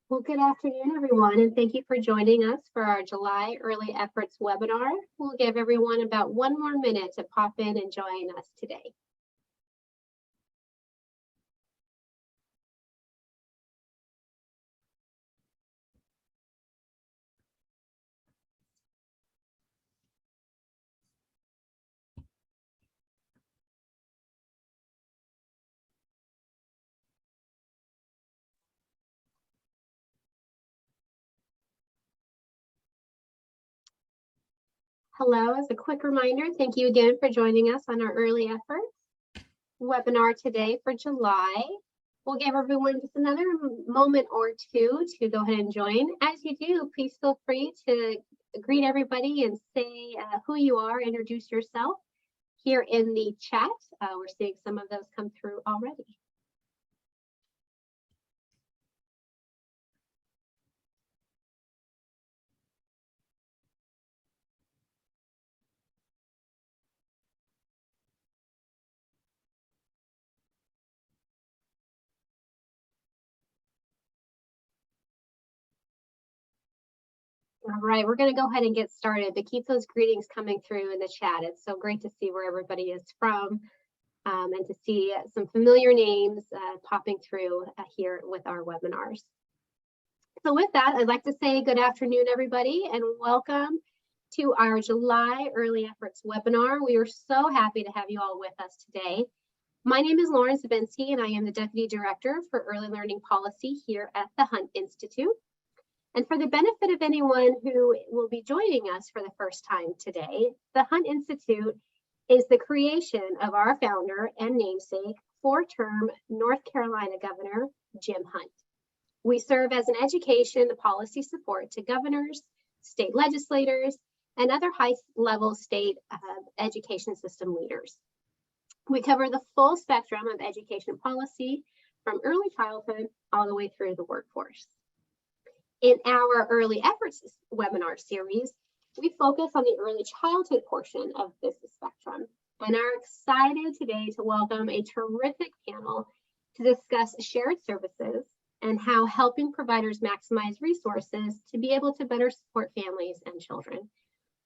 Well, good afternoon, everyone, and thank you for joining us for our July Early Efforts webinar. We'll give everyone about one more minute to pop in and join us today. Hello, as a quick reminder, thank you again for joining us on our Early Efforts webinar today for July. We'll give everyone just another moment or two to go ahead and join. As you do, please feel free to greet everybody and say who you are, introduce yourself here in the chat. We're seeing some of those come through already. All right, we're going to go ahead and get started, but keep those greetings coming through in the chat. It's so great to see where everybody is from and to see some familiar names popping through here with our webinars. So with that, I'd like to say good afternoon, everybody, and welcome to our July Early Efforts webinar. We are so happy to have you all with us today. My name is Lauren Zabinski, and I am the Deputy Director for Early Learning Policy here at the Hunt Institute. And for the benefit of anyone who will be joining us for the first time today, the Hunt Institute is the creation of our founder and namesake, four-term North Carolina Governor Jim Hunt. We serve as an education policy support to governors, state legislators, and other high-level state education system leaders. We cover the full spectrum of education policy from early childhood all the way through the workforce. In our Early Efforts webinar series, we focus on the early childhood portion of this spectrum and are excited today to welcome a terrific panel to discuss shared services and how helping providers maximize resources to be able to better support families and children.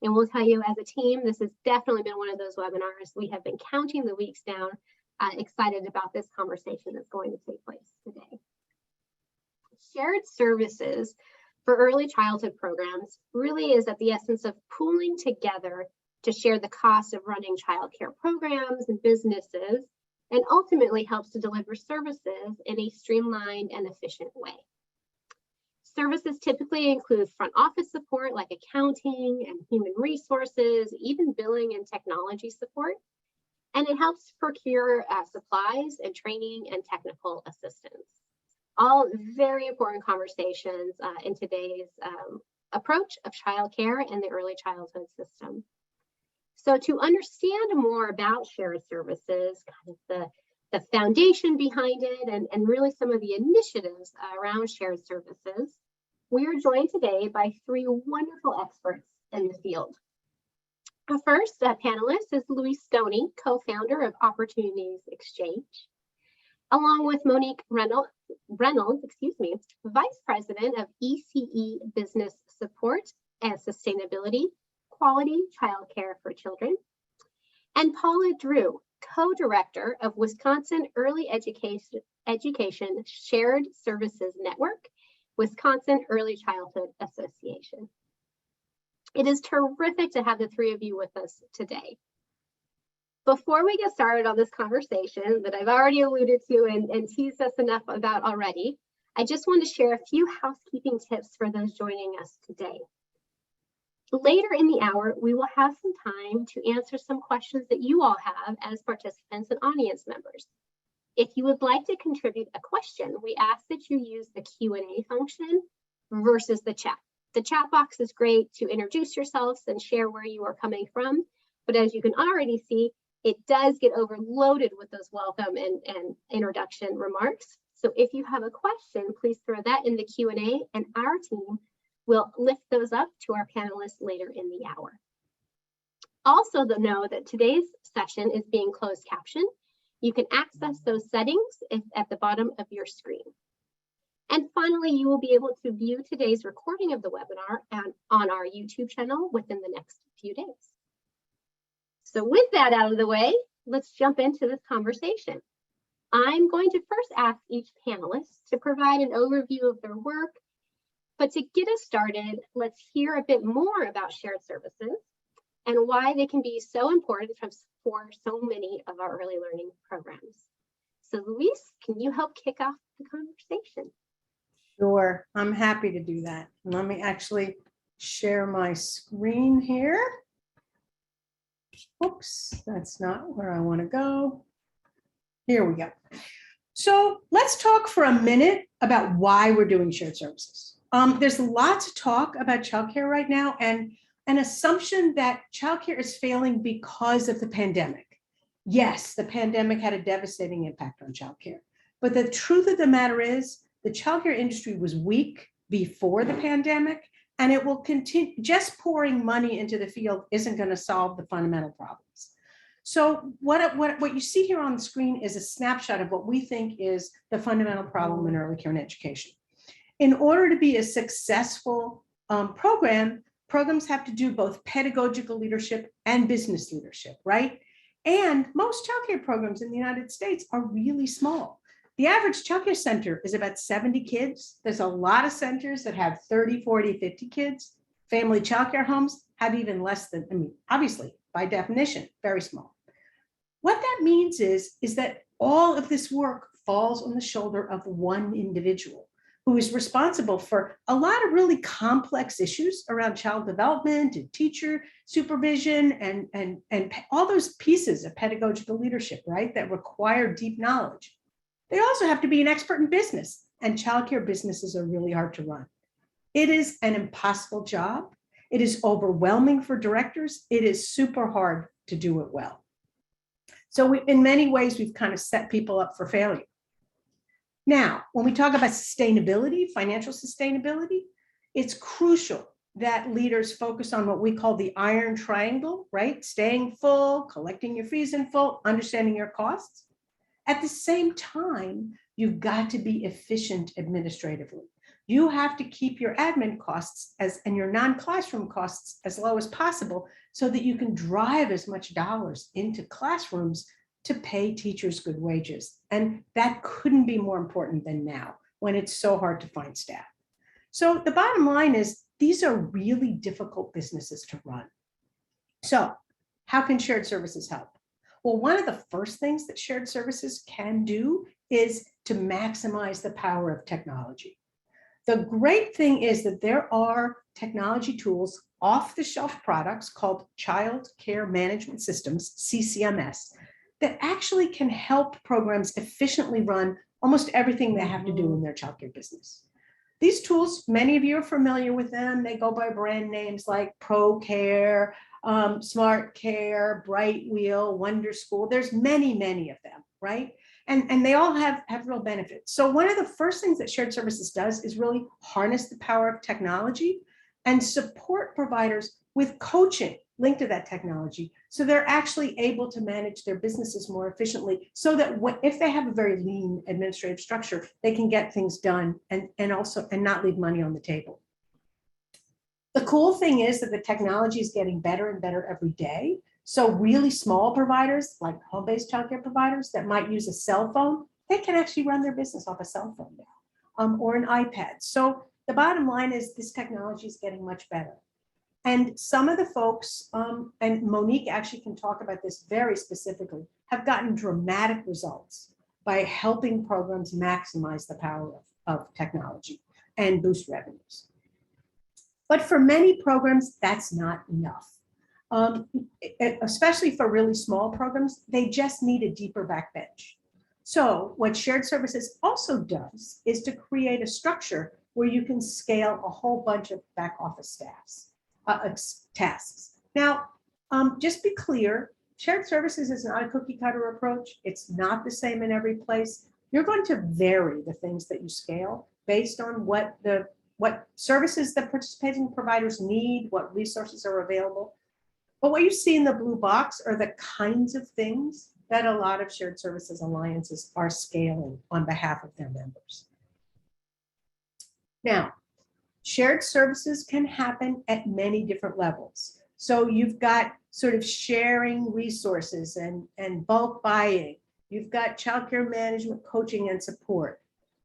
And we'll tell you as a team, this has definitely been one of those webinars. We have been counting the weeks down, excited about this conversation that's going to take place today. Shared services for early childhood programs really is at the essence of pooling together to share the cost of running childcare programs and businesses, and ultimately helps to deliver services in a streamlined and efficient way. Services typically include front office support like accounting and human resources, even billing and technology support, and it helps procure supplies and training and technical assistance. All very important conversations in today's approach of childcare and the early childhood system. So to understand more about shared services, kind of the foundation behind it, and really some of the initiatives around shared services, we are joined today by three wonderful experts in the field. Our first panelist is Louise Stoney, co-founder of Opportunities Exchange, along with Monique Reynolds, Vice President of ECE Business Support and Sustainability, Quality Childcare for Children, and Paula Drew, Co-Director of Wisconsin Early Education Shared Services Network, Wisconsin Early Childhood Association. It is terrific to have the three of you with us today. Before we get started on this conversation that I've already alluded to and teased us enough about already, I just want to share a few housekeeping tips for those joining us today. Later in the hour, we will have some time to answer some questions that you all have as participants and audience members. If you would like to contribute a question, we ask that you use the Q&A function versus the chat. The chat box is great to introduce yourselves and share where you are coming from, but as you can already see, it does get overloaded with those welcome and introduction remarks. So if you have a question, please throw that in the Q&A and our team will lift those up to our panelists later in the hour. Also, know that today's session is being closed captioned. You can access those settings at the bottom of your screen. And finally, you will be able to view today's recording of the webinar on our YouTube channel within the next few days. So with that out of the way, let's jump into this conversation. I'm going to first ask each panelist to provide an overview of their work, but to get us started, let's hear a bit more about shared services and why they can be so important for so many of our early learning programs. So Luis, can you help kick off the conversation? Sure, I'm happy to do that. Let me actually share my screen here. Oops, that's not where I want to go. Here we go. So let's talk for a minute about why we're doing shared services. There's lots of talk about childcare right now, and an assumption that childcare is failing because of the pandemic. Yes, the pandemic had a devastating impact on childcare, but the truth of the matter is the childcare industry was weak before the pandemic, and it will continue. Just pouring money into the field isn't going to solve the fundamental problems. So what you see here on the screen is a snapshot of what we think is the fundamental problem in early care and education. In order to be a successful programs have to do both pedagogical leadership and business leadership, right? And most childcare programs in the United States are really small. The average childcare center is about 70 kids. There's a lot of centers that have 30, 40, 50 kids. Family childcare homes have even less than, obviously, by definition, very small. What that means is that all of this work falls on the shoulder of one individual who is responsible for a lot of really complex issues around child development and teacher supervision and all those pieces of pedagogical leadership, right, that require deep knowledge. They also have to be an expert in business, and childcare businesses are really hard to run. It is an impossible job. It is overwhelming for directors. It is super hard to do it well. So in many ways, we've kind of set people up for failure. Now, when we talk about sustainability, financial sustainability, it's crucial that leaders focus on what we call the iron triangle, right? Staying full, collecting your fees in full, understanding your costs. At the same time, you've got to be efficient administratively. You have to keep your admin costs and your non-classroom costs as low as possible so that you can drive as much dollars into classrooms to pay teachers good wages. And that couldn't be more important than now when it's so hard to find staff. So the bottom line is these are really difficult businesses to run. So how can shared services help? Well, one of the first things that shared services can do is to maximize the power of technology. The great thing is that there are technology tools, off-the-shelf products called Child Care Management Systems, CCMS, that actually can help programs efficiently run almost everything they have to do in their childcare business. These tools, many of you are familiar with them. They go by brand names like ProCare, Smart Care, Brightwheel, Wonder School. There's many, many of them, right? And they all have real benefits. So one of the first things that shared services does is really harness the power of technology and support providers with coaching linked to that technology, so they're actually able to manage their businesses more efficiently, so that if they have a very lean administrative structure, they can get things done and not leave money on the table. The cool thing is that the technology is getting better and better every day. So really small providers, like home-based childcare providers that might use a cell phone, they can actually run their business off a cell phone now, or an iPad. So the bottom line is this technology is getting much better. And some of the folks, and Monique actually can talk about this very specifically, have gotten dramatic results by helping programs maximize the power of technology and boost revenues. But for many programs, that's not enough. Especially for really small programs, they just need a deeper backbench. So what shared services also does is to create a structure where you can scale a whole bunch of back office tasks. Now, just be clear, shared services is not a cookie cutter approach. It's not the same in every place. You're going to vary the things that you scale based on what services the participating providers need, what resources are available. But what you see in the blue box are the kinds of things that a lot of shared services alliances are scaling on behalf of their members. Now, shared services can happen at many different levels. So you've got sort of sharing resources and bulk buying. You've got childcare management, coaching, and support.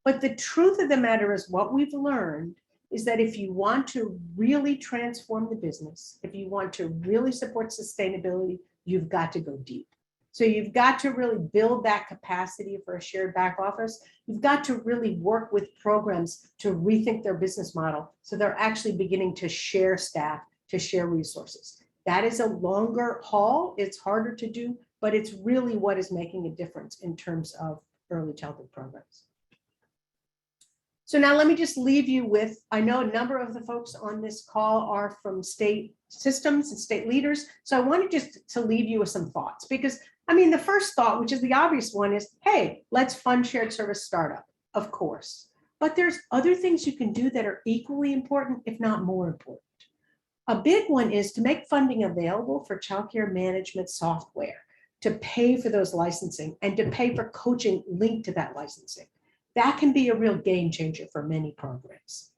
But the truth of the matter is what we've learned is that if you want to really transform the business, if you want to really support sustainability, you've got to go deep. So you've got to really build that capacity for a shared back office. You've got to really work with programs to rethink their business model so they're actually beginning to share staff, to share resources. That is a longer haul. It's harder to do, but it's really what is making a difference in terms of early childhood programs. So now let me just leave you with, I know a number of the folks on this call are from state systems and state leaders. So I wanted just to leave you with some thoughts because, I mean, the first thought, which is the obvious one is, hey, let's fund shared service startup, of course. But there's other things you can do that are equally important, if not more important. A big one is to make funding available for childcare management software, to pay for those licensing and to pay for coaching linked to that licensing. That can be a real game changer for many programs.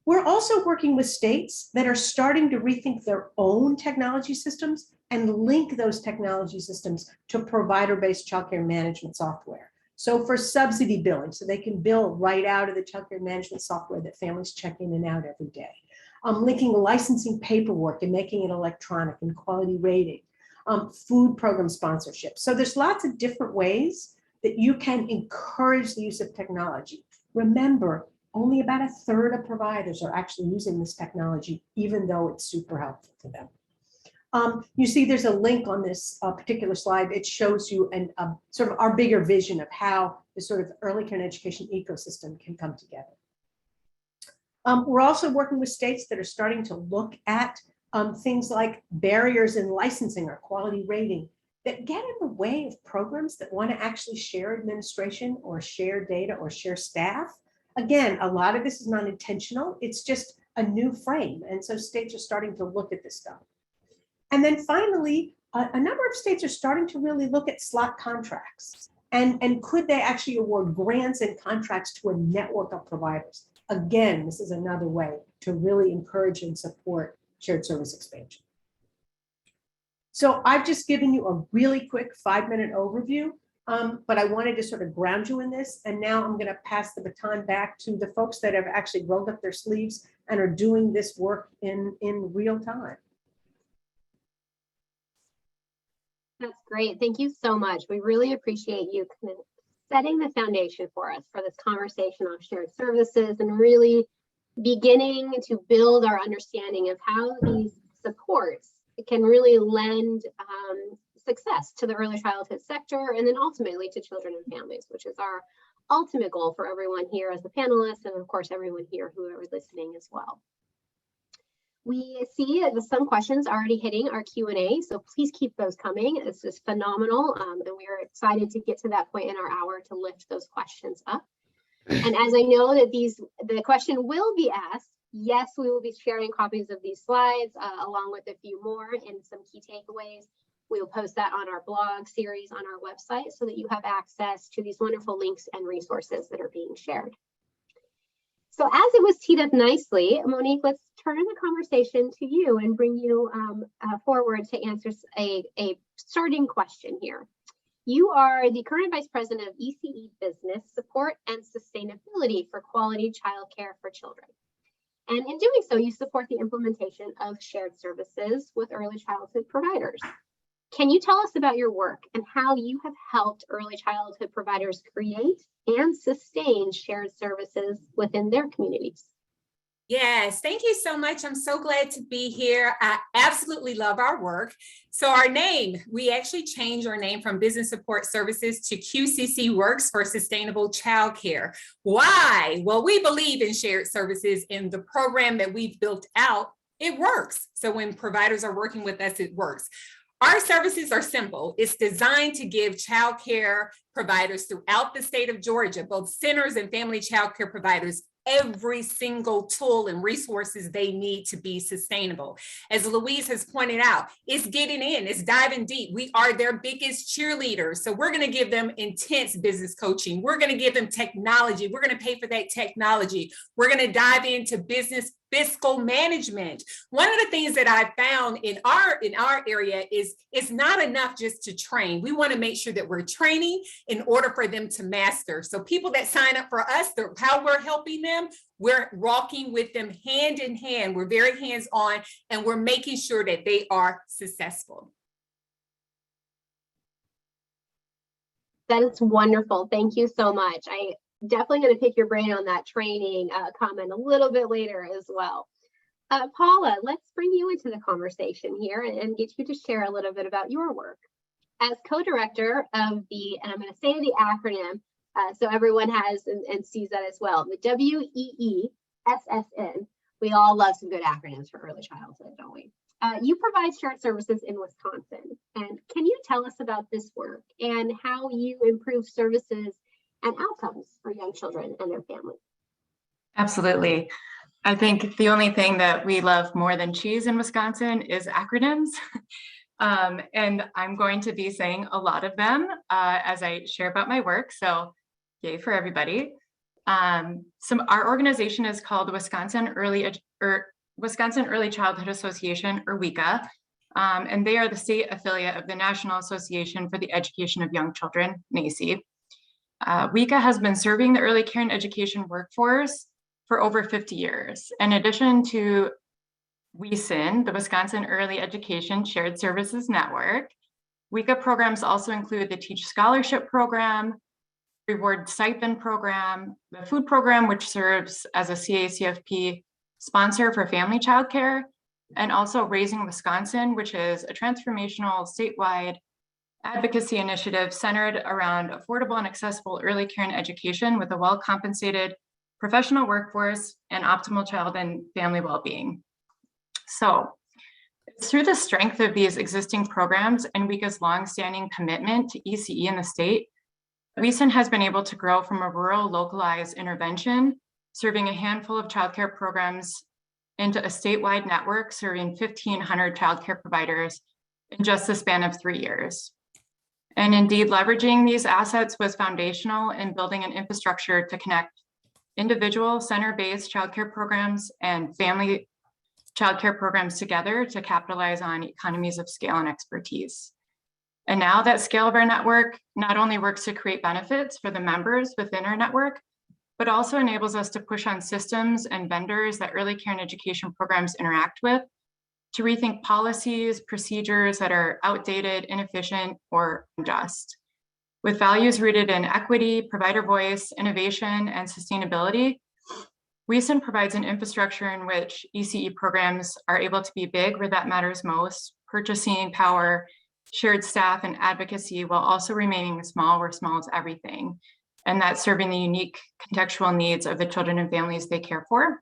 We're also working with states that are starting to rethink their own technology systems and link those technology systems to provider-based childcare management software. So for subsidy billing, so they can bill right out of the childcare management software that families check in and out every day. Linking licensing paperwork and making it electronic and quality rating, food program sponsorship. So there's lots of different ways that you can encourage the use of technology. Remember, only about 1/3 of providers are actually using this technology, even though it's super helpful to them. You see there's a link on this particular slide. It shows you sort of our bigger vision of how the sort of early care and education ecosystem can come together. We're also working with states that are starting to look at things like barriers in licensing or quality rating that get in the way of programs that want to actually share administration or share data or share staff. Again, a lot of this is not intentional. It's just a new frame. And so states are starting to look at this stuff. And then finally, a number of states are starting to really look at slot contracts. And could they actually award grants and contracts to a network of providers? Again, this is another way to really encourage and support shared service expansion. So I've just given you a really quick 5-minute overview, but I wanted to sort of ground you in this. And now I'm going to pass the baton back to the folks that have actually rolled up their sleeves and are doing this work in real time. That's great. Thank you so much. We really appreciate you setting the foundation for us for this conversation on shared services and really beginning to build our understanding of how these supports can really lend success to the early childhood sector and then ultimately to children and families, which is our ultimate goal for everyone here as the panelists and of course everyone here who are listening as well. We see some questions already hitting our Q&A, so please keep those coming. This is phenomenal, and we are excited to get to that point in our hour to lift those questions up. And as I know that the question will be asked, yes, we will be sharing copies of these slides along with a few more and some key takeaways. We will post that on our blog series on our website so that you have access to these wonderful links and resources that are being shared. So as it was teed up nicely, Monique, let's turn the conversation to you and bring you forward to answer a starting question here. You are the current Vice President of ECE Business Support and Sustainability for Quality Childcare for Children. And in doing so, you support the implementation of shared services with early childhood providers. Can you tell us about your work and how you have helped early childhood providers create and sustain shared services within their communities? Yes, thank you so much. I'm so glad to be here. I absolutely love our work. So our name, we actually changed our name from Business Support Services to QCC Works for Sustainable Childcare. Why? Well, we believe in shared services, and the program that we've built out, it works. So when providers are working with us, it works. Our services are simple. It's designed to give childcare providers throughout the state of Georgia, both centers and family childcare providers, every single tool and resources they need to be sustainable. As Louise has pointed out, it's getting in, it's diving deep. We are their biggest cheerleaders. So we're going to give them intense business coaching. We're going to give them technology. We're going to pay for that technology. We're going to dive into business fiscal management. One of the things that I found in our area is it's not enough just to train. We want to make sure that we're training in order for them to master. So people that sign up for us, how we're helping them, we're walking with them hand in hand. We're very hands-on, and we're making sure that they are successful. That is wonderful. Thank you so much. I definitely going to pick your brain on that training comment a little bit later as well. Paula, let's bring you into the conversation here and get you to share a little bit about your work. As co-director of the, and I'm going to say the acronym so everyone has and sees that as well, the WEESSN. We all love some good acronyms for early childhood, don't we? You provide shared services in Wisconsin. And can you tell us about this work and how you improve services and outcomes for young children and their families? Absolutely. I think the only thing that we love more than cheese in Wisconsin is acronyms. And I'm going to be saying a lot of them as I share about my work. So yay for everybody. Our organization is called Wisconsin Early Childhood Association, or WECA. And they are the state affiliate of the National Association for the Education of Young Children, NAEYC. WECA has been serving the early care and education workforce for over 50 years. In addition to WESN, the Wisconsin Early Education Shared Services Network, WECA programs also include the Teach Scholarship Program, Reward Stipend Program, the Food Program, which serves as a CACFP sponsor for family childcare, and also Raising Wisconsin, which is a transformational statewide advocacy initiative centered around affordable and accessible early care and education with a well-compensated professional workforce and optimal child and family well-being. So it's through the strength of these existing programs and WECA's longstanding commitment to ECE in the state, WESN has been able to grow from a rural localized intervention, serving a handful of childcare programs, into a statewide network serving 1,500 childcare providers in just the span of 3 years. And indeed, leveraging these assets was foundational in building an infrastructure to connect individual center-based childcare programs and family childcare programs together to capitalize on economies of scale and expertise. And now that scale of our network not only works to create benefits for the members within our network, but also enables us to push on systems and vendors that early care and education programs interact with to rethink policies, procedures that are outdated, inefficient, or unjust. With values rooted in equity, provider voice, innovation, and sustainability, WESN provides an infrastructure in which ECE programs are able to be big where that matters most, purchasing power, shared staff, and advocacy, while also remaining small where small is everything. And that's serving the unique contextual needs of the children and families they care for.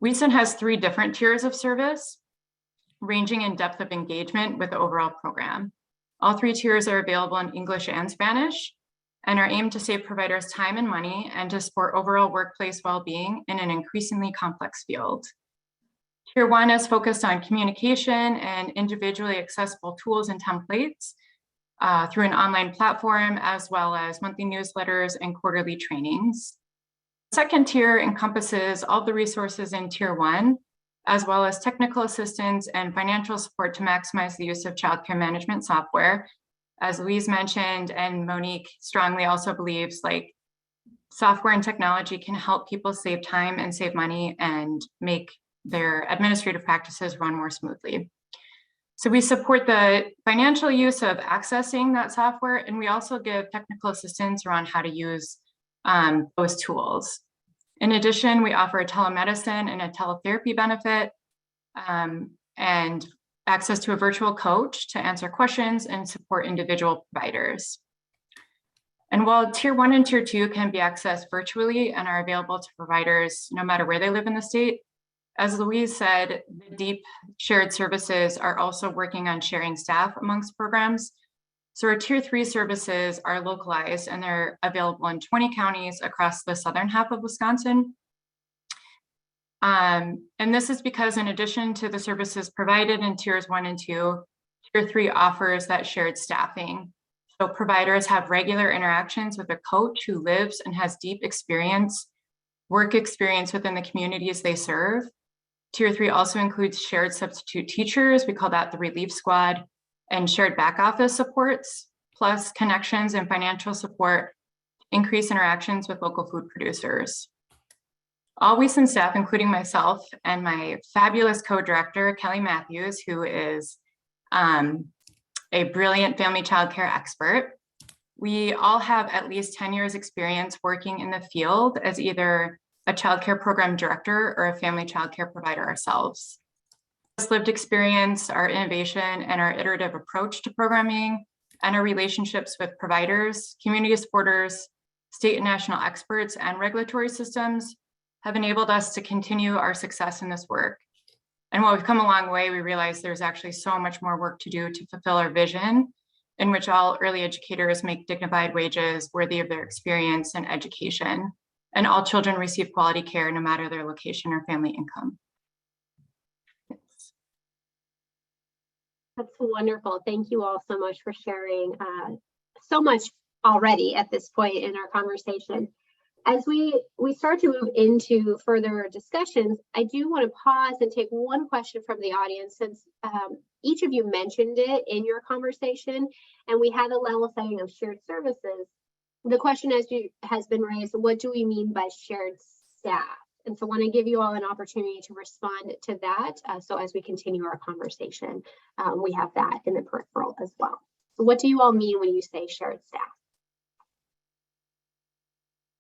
WESN has 3 different tiers of service, ranging in depth of engagement with the overall program. All 3 tiers are available in English and Spanish and are aimed to save providers time and money and to support overall workplace well-being in an increasingly complex field. Tier 1 is focused on communication and individually accessible tools and templates through an online platform, as well as monthly newsletters and quarterly trainings. The second tier encompasses all the resources in Tier 1, as well as technical assistance and financial support to maximize the use of childcare management software. As Louise mentioned, and Monique strongly also believes, like, software and technology can help people save time and save money and make their administrative practices run more smoothly. So we support the financial use of accessing that software, and we also give technical assistance around how to use those tools. In addition, we offer a telemedicine and a teletherapy benefit and access to a virtual coach to answer questions and support individual providers. And while Tier 1 and Tier 2 can be accessed virtually and are available to providers no matter where they live in the state, as Louise said, the deep shared services are also working on sharing staff amongst programs. So our Tier 3 services are localized and they're available in 20 counties across the southern half of Wisconsin, And this is because in addition to the services provided in tiers 1 and 2, tier 3 offers that shared staffing. So providers have regular interactions with a coach who lives and has deep work experience within the communities they serve. Tier 3 also includes shared substitute teachers, we call that the relief squad, and shared back office supports, plus connections and financial support, increase interactions with local food producers. All WeSend staff, including myself and my fabulous co-director, Kelly Matthews, who is a brilliant family childcare expert. We all have at least 10 years experience working in the field as either a childcare program director or a family childcare provider ourselves. This lived experience, our innovation, and our iterative approach to programming, and our relationships with providers, community supporters, state and national experts, and regulatory systems have enabled us to continue our success in this work. And while we've come a long way, we realize there's actually so much more work to do to fulfill our vision, in which all early educators make dignified wages worthy of their experience and education, and all children receive quality care no matter their location or family income. That's wonderful. Thank you all so much for sharing so much already at this point in our conversation. As we start to move into further discussions, I do want to pause and take one question from the audience, since each of you mentioned it in your conversation, and we had a level setting of shared services. The question has been raised, what do we mean by shared staff? And so I want to give you all an opportunity to respond to that. So as we continue our conversation, we have that in the peripheral as well. So what do you all mean when you say shared staff?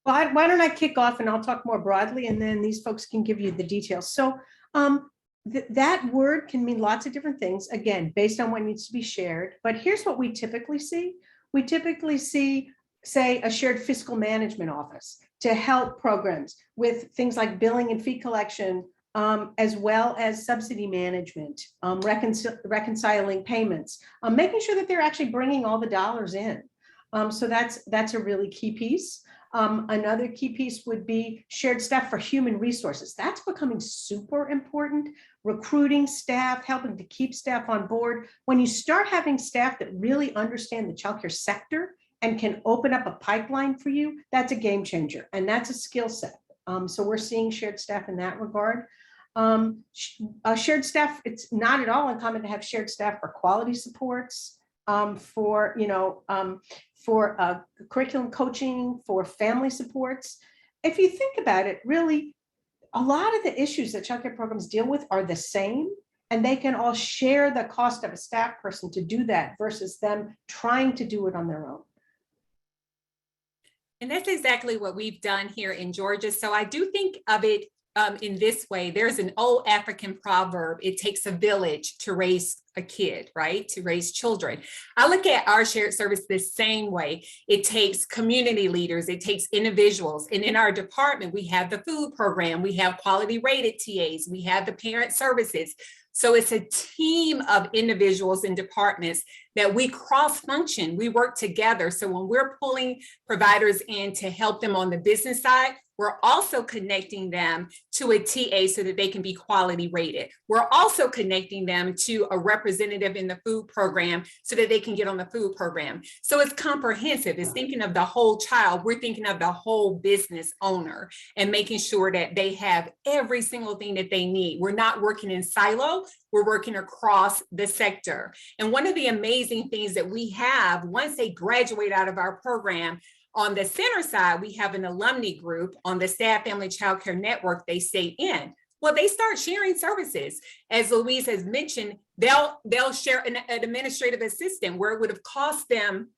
Well, why don't I kick off and I'll talk more broadly, and then these folks can give you the details. So that word can mean lots of different things, again, based on what needs to be shared. But here's what we typically see. We typically see, say, a shared fiscal management office to help programs with things like billing and fee collection, as well as subsidy management, reconciling payments, making sure that they're actually bringing all the dollars in. So that's a really key piece. Another key piece would be shared staff for human resources. That's becoming super important. Recruiting staff, helping to keep staff on board. When you start having staff that really understand the childcare sector and can open up a pipeline for you, that's a game changer, and that's a skill set. So we're seeing shared staff in that regard. Shared staff, it's not at all uncommon to have shared staff for quality supports, for curriculum coaching, for family supports. If you think about it, really, a lot of the issues that childcare programs deal with are the same, and they can all share the cost of a staff person to do that versus them trying to do it on their own. And that's exactly what we've done here in Georgia. So I do think of it in this way. There's an old African proverb, it takes a village to raise a kid, right? To raise children. I look at our shared service the same way. It takes community leaders, it takes individuals. And in our department, we have the food program, we have quality rated TAs, we have the parent services. So it's a team of individuals and departments that we cross-function, we work together. So when we're pulling providers in to help them on the business side, we're also connecting them to a TA so that they can be quality rated. We're also connecting them to a representative in the food program so that they can get on the food program. So it's comprehensive. It's thinking of the whole child. We're thinking of the whole business owner and making sure that they have every single thing that they need. We're not working in silo. We're working across the sector. And one of the amazing things that we have, once they graduate out of our program, on the center side, we have an alumni group. On the Staff Family Childcare Network, they stay in. Well, they start sharing services. As Louise has mentioned, they'll share an administrative assistant where it would have cost them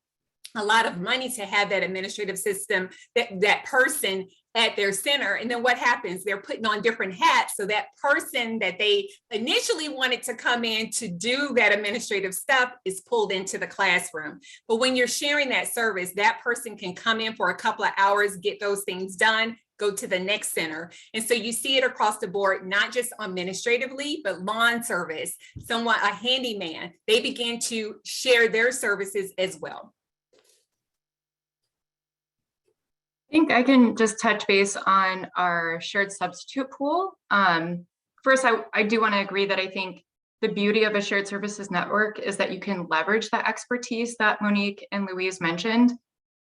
a lot of money to have that administrative system, that person at their center. And then what happens? They're putting on different hats. So that person that they initially wanted to come in to do that administrative stuff is pulled into the classroom. But when you're sharing that service, that person can come in for a couple of hours, get those things done, go to the next center. And so you see it across the board, not just administratively, but lawn service, someone, a handyman, they begin to share their services as well. I think I can just touch base on our shared substitute pool. First, I do want to agree that I think the beauty of a shared services network is that you can leverage that expertise that Monique and Louise mentioned.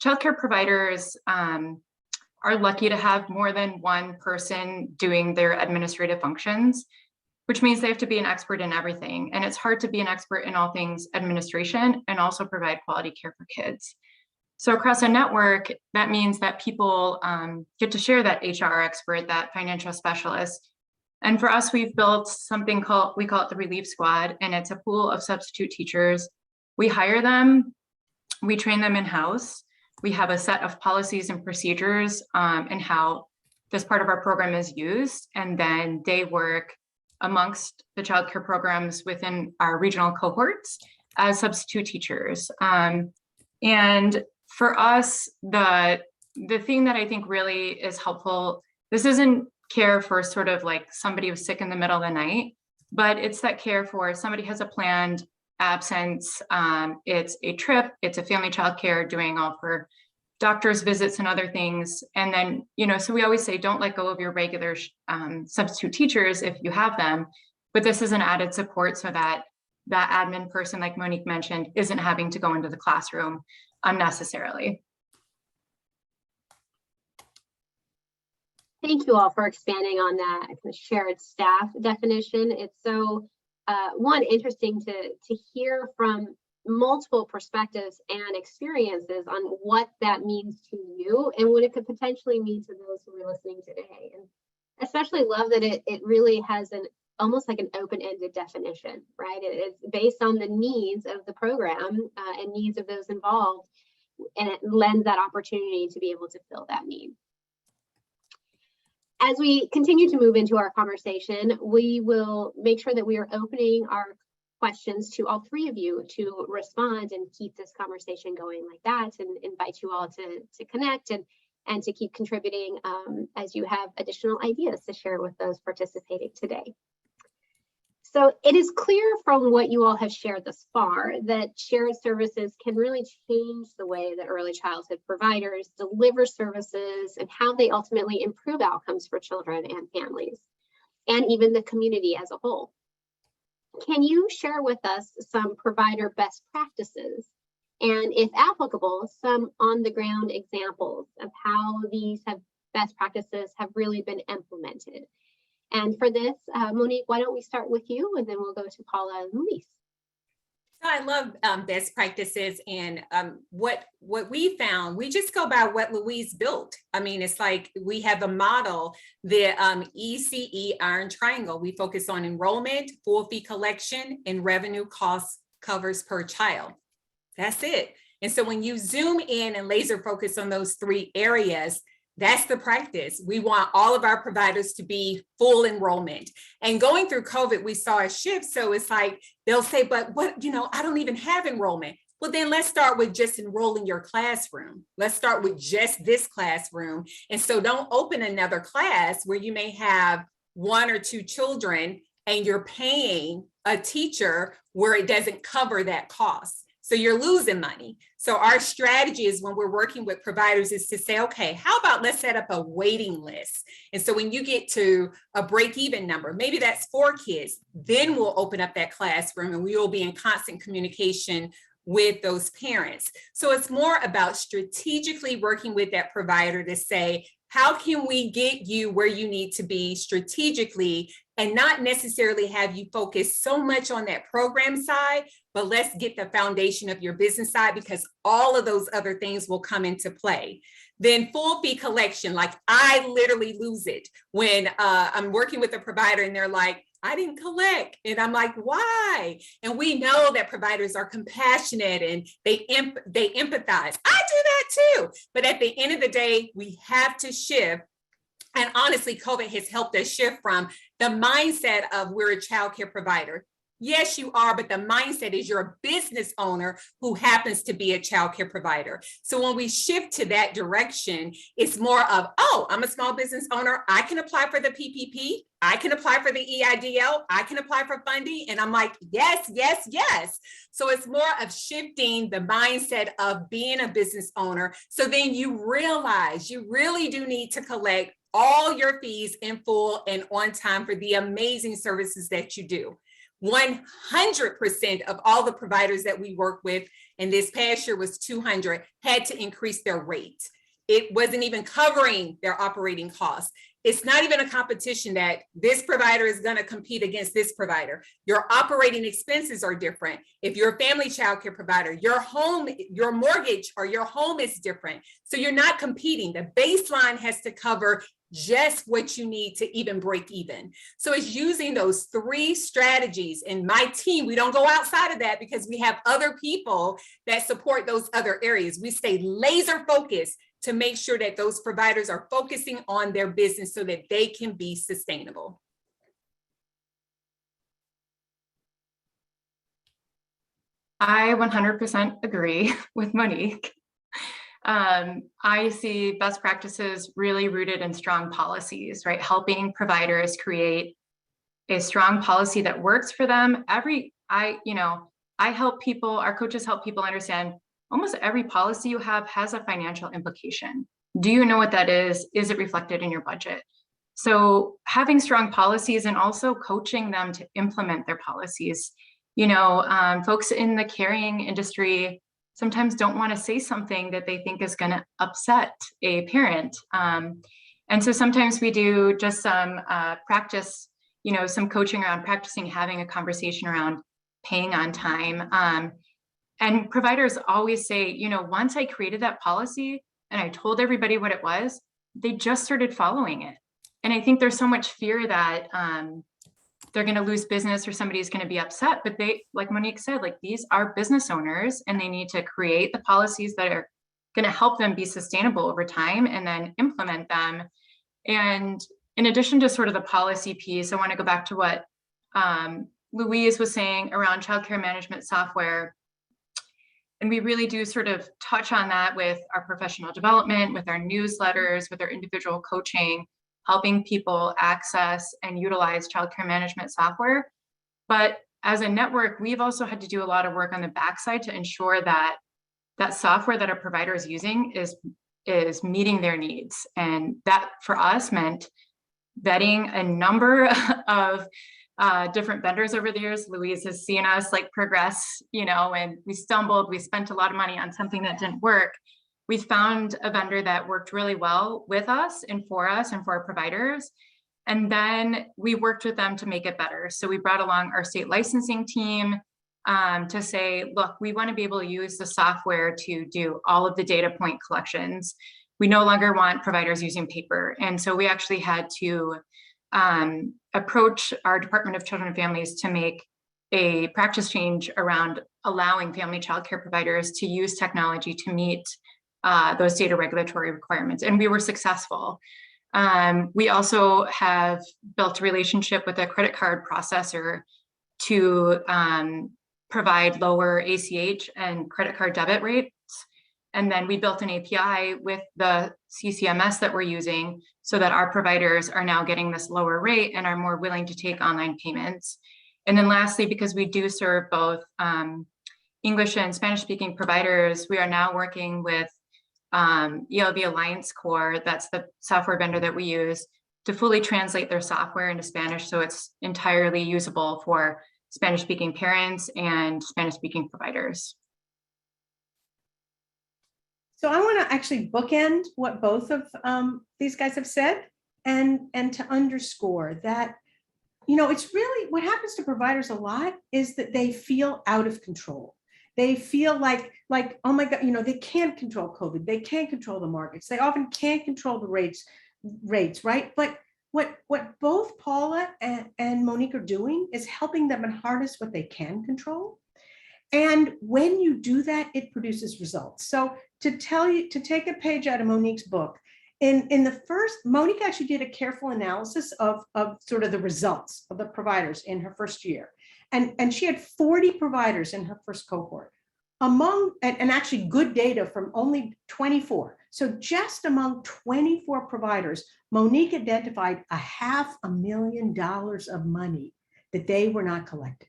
Childcare providers are lucky to have more than one person doing their administrative functions, which means they have to be an expert in everything. And it's hard to be an expert in all things administration and also provide quality care for kids. So across a network, that means that people get to share that HR expert, that financial specialist. And for us, we've built something we call it the Relief Squad, and it's a pool of substitute teachers. We hire them, we train them in-house. We have a set of policies and procedures and how this part of our program is used. And then they work amongst the childcare programs within our regional cohorts as substitute teachers. And for us, the thing that I think really is helpful, this isn't care for sort of like somebody who's sick in the middle of the night, but it's that care for if somebody has a planned absence, it's a trip, it's a family childcare, doing all for doctor's visits and other things. And then, so we always say, don't let go of your regular substitute teachers if you have them, but this is an added support so that that admin person, like Monique mentioned, isn't having to go into the classroom unnecessarily. Thank you all for expanding on that shared staff definition. It's so interesting to hear from multiple perspectives and experiences on what that means to you and what it could potentially mean to those who are listening today. And especially love that it really has almost like an open-ended definition, right? It's based on the needs of the program and needs of those involved, and it lends that opportunity to be able to fill that need. As we continue to move into our conversation, we will make sure that we are opening our questions to all three of you to respond and keep this conversation going like that, and invite you all to connect and to keep contributing as you have additional ideas to share with those participating today. So it is clear from what you all have shared thus far that shared services can really change the way that early childhood providers deliver services and how they ultimately improve outcomes for children and families, and even the community as a whole. Can you share with us some provider best practices, and if applicable, some on-the-ground examples of how these best practices have really been implemented? And for this, Monique, why don't we start with you, and then we'll go to Paula and Louise. So I love best practices, and what we found, we just go by what Louise built. I mean, it's like we have a model, the ECE Iron Triangle. We focus on enrollment, full fee collection, and revenue cost covers per child. That's it. And so when you zoom in and laser focus on those three areas, that's the practice. We want all of our providers to be full enrollment. And going through COVID, we saw a shift. So it's like, they'll say, but what, I don't even have enrollment. Well, then let's start with just enrolling your classroom. Let's start with just this classroom. And so don't open another class where you may have 1 or 2 children and you're paying a teacher where it doesn't cover that cost. So you're losing money. So our strategy is, when we're working with providers, is to say, okay, how about let's set up a waiting list? And so when you get to a break-even number, maybe that's 4 kids, then we'll open up that classroom and we will be in constant communication with those parents. So it's more about strategically working with that provider to say, how can we get you where you need to be strategically, and not necessarily have you focus so much on that program side, but let's get the foundation of your business side, because all of those other things will come into play. Then full fee collection, like I literally lose it when I'm working with a provider and they're like, I didn't collect. And I'm like, why? And we know that providers are compassionate and they empathize. I do that too. But at the end of the day, we have to shift. And honestly, COVID has helped us shift from the mindset of we're a childcare provider. Yes, you are, but the mindset is you're a business owner who happens to be a childcare provider. So when we shift to that direction, it's more of, oh, I'm a small business owner. I can apply for the PPP. I can apply for the EIDL. I can apply for funding. And I'm like, yes, yes, yes. So it's more of shifting the mindset of being a business owner. So then you realize you really do need to collect all your fees in full and on time for the amazing services that you do. 100% of all the providers that we work with, and this past year was 200, had to increase their rate. It wasn't even covering their operating costs. It's not even a competition that this provider is going to compete against this provider. Your operating expenses are different. If you're a family childcare provider, your home, your mortgage or your home is different. So you're not competing. The baseline has to cover just what you need to even break even. So it's using those 3 strategies. And my team, we don't go outside of that because we have other people that support those other areas. We stay laser focused to make sure that those providers are focusing on their business so that they can be sustainable. I 100% agree with Monique. I see best practices really rooted in strong policies, right? Helping providers create a strong policy that works for them. I help people, our coaches help people understand almost every policy you have has a financial implication. Do you know what that is? Is it reflected in your budget? So having strong policies and also coaching them to implement their policies. Folks in the caring industry sometimes don't want to say something that they think is going to upset a parent. And so sometimes we do just some practice, some coaching around practicing having a conversation around paying on time. And providers always say, once I created that policy and I told everybody what it was, they just started following it. And I think there's so much fear that they're going to lose business or somebody's going to be upset. But they, like Monique said, these are business owners and they need to create the policies that are going to help them be sustainable over time and then implement them. And in addition to sort of the policy piece, I want to go back to what Louise was saying around childcare management software. And we really do sort of touch on that with our professional development, with our newsletters, with our individual coaching, helping people access and utilize childcare management software. But as a network, we've also had to do a lot of work on the backside to ensure that that software that our provider is using is meeting their needs. And that for us meant vetting a number of different vendors over the years. Louise has seen us progress, and we stumbled, we spent a lot of money on something that didn't work. We found a vendor that worked really well with us and for our providers. And then we worked with them to make it better. So we brought along our state licensing team to say, look, we want to be able to use the software to do all of the data point collections. We no longer want providers using paper. And so we actually had to approach our Department of Children and Families to make a practice change around allowing family childcare providers to use technology to meet those data regulatory requirements. And we were successful. We also have built a relationship with a credit card processor to provide lower ACH and credit card debit rates. And then we built an API with the CCMS that we're using so that our providers are now getting this lower rate and are more willing to take online payments. And then lastly, because we do serve both English and Spanish speaking providers, we are now working with the Alliance Core, that's the software vendor that we use, to fully translate their software into Spanish so it's entirely usable for Spanish speaking parents and Spanish speaking providers. So I want to actually bookend what both of these guys have said and to underscore that, it's really what happens to providers a lot is that they feel out of control. They feel like, oh my God, they can't control COVID. They can't control the markets. They often can't control the rates, right? But what both Paula and Monique are doing is helping them harness what they can control. And when you do that, it produces results. So to take a page out of Monique's book, in the first, Monique actually did a careful analysis of sort of the results of the providers in her first year. And she had 40 providers in her first cohort. And actually good data from only 24. So just among 24 providers, Monique identified $500,000 of money that they were not collecting.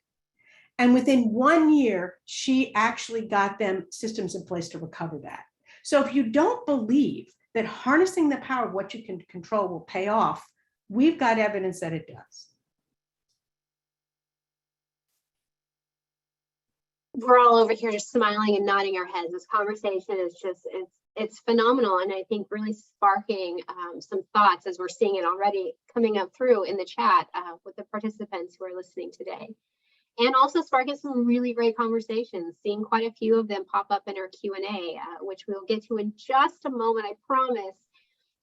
And within 1 year, she actually got them systems in place to recover that. So if you don't believe that harnessing the power of what you can control will pay off, we've got evidence that it does. We're all over here just smiling and nodding our heads. This conversation is just, it's phenomenal. And I think really sparking some thoughts as we're seeing it already coming up through in the chat with the participants who are listening today. And also sparking some really great conversations, seeing quite a few of them pop up in our Q&A, which we'll get to in just a moment, I promise.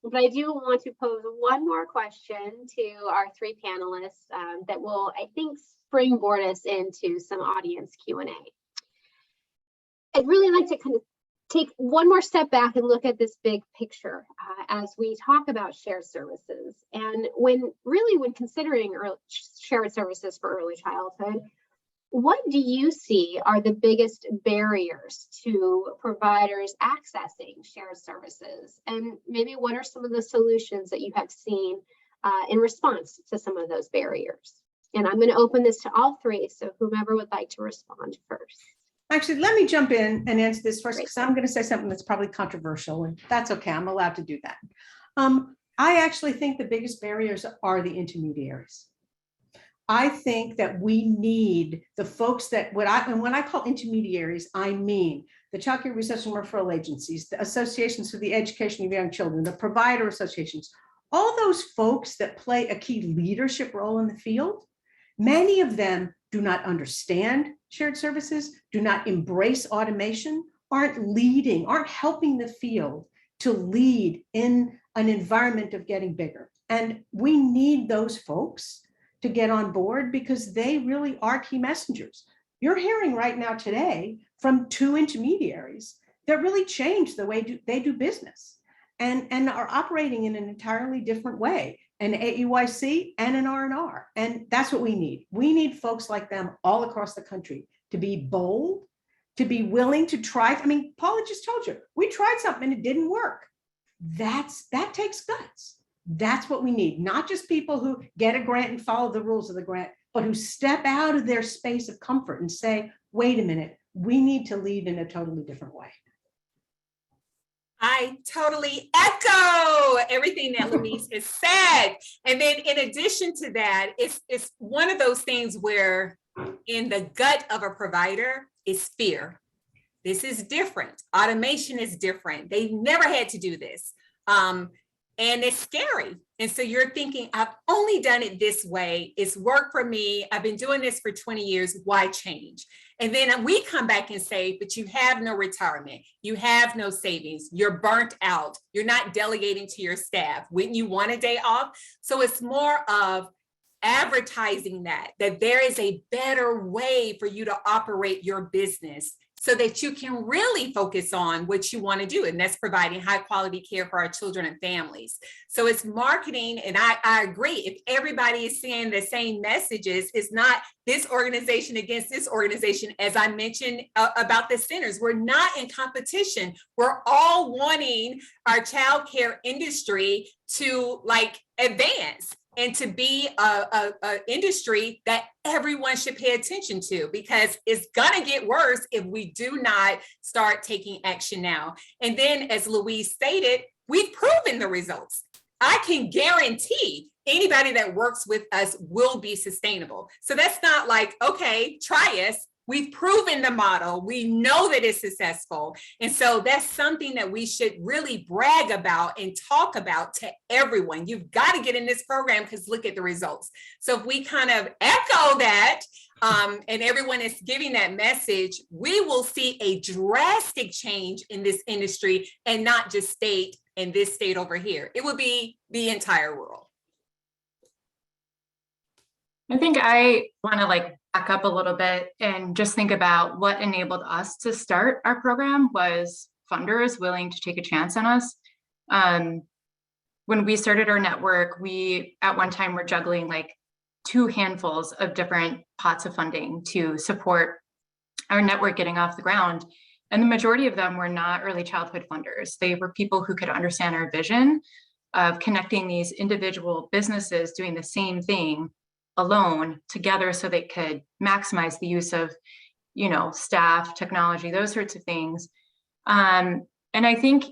But I do want to pose one more question to our three panelists that will, I think, springboard us into some audience Q&A. I'd really like to kind of take one more step back and look at this big picture as we talk about shared services. And when considering shared services for early childhood, what do you see are the biggest barriers to providers accessing shared services? And maybe what are some of the solutions that you have seen in response to some of those barriers? And I'm going to open this to all three, so whomever would like to respond first. Actually, let me jump in and answer this first, because I'm going to say something that's probably controversial, and that's okay. I'm allowed to do that. I actually think the biggest barriers are the intermediaries. I think that we need the folks that, when I call intermediaries, I mean the child care research and referral agencies, the associations for the education of young children, the provider associations, all those folks that play a key leadership role in the field. Many of them do not understand shared services, do not embrace automation, aren't leading, aren't helping the field to lead in an environment of getting bigger. And we need those folks to get on board, because they really are key messengers. You're hearing right now today from two intermediaries that really changed the way they do business and are operating in an entirely different way, an AEYC and an R&R. And that's what we need. We need folks like them all across the country to be bold, to be willing to try. I mean, Paula just told you, we tried something and it didn't work. That takes guts. That's what we need. Not just people who get a grant and follow the rules of the grant, but who step out of their space of comfort and say, wait a minute, we need to lead in a totally different way. I totally echo everything that Louise has said. And then in addition to that, it's one of those things where in the gut of a provider is fear. This is different. Automation is different. They've never had to do this. And it's scary. And so you're thinking, I've only done it this way. It's worked for me. I've been doing this for 20 years. Why change? And then we come back and say, but you have no retirement. You have no savings. You're burnt out. You're not delegating to your staff. Wouldn't you want a day off? So it's more of advertising that there is a better way for you to operate your business so that you can really focus on what you want to do. And that's providing high quality care for our children and families. So it's marketing. And I agree. If everybody is saying the same messages, it's not this organization against this organization. As I mentioned about the centers, we're not in competition. We're all wanting our child care industry to advance and to be a industry that everyone should pay attention to, because it's gonna get worse if we do not start taking action now. And then, as Louise stated, we've proven the results. I can guarantee anybody that works with us will be sustainable. So that's not like, okay, try us. We've proven the model. We know that it's successful. And so that's something that we should really brag about and talk about to everyone. You've got to get in this program because look at the results. So if we kind of echo that and everyone is giving that message, we will see a drastic change in this industry, and not just state in this state over here. It will be the entire world. I think I want to back up a little bit and just think about what enabled us to start our program was funders willing to take a chance on us. When we started our network, we at one time were juggling two handfuls of different pots of funding to support our network getting off the ground. And the majority of them were not early childhood funders. They were people who could understand our vision of connecting these individual businesses doing the same thing alone together so they could maximize the use of, staff, technology, those sorts of things. And I think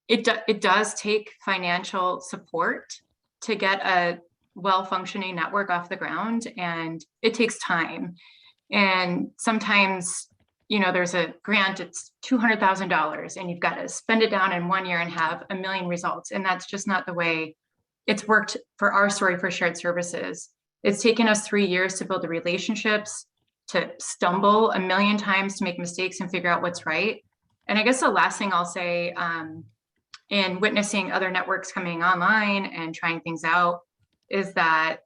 it does take financial support to get a well-functioning network off the ground, and it takes time. And sometimes, there's a grant, it's $200,000 and you've got to spend it down in 1 year and have a million results. And that's just not the way it's worked for our story for shared services. It's taken us 3 years to build the relationships, to stumble a million times, to make mistakes and figure out what's right. And I guess the last thing I'll say, in witnessing other networks coming online and trying things out, is that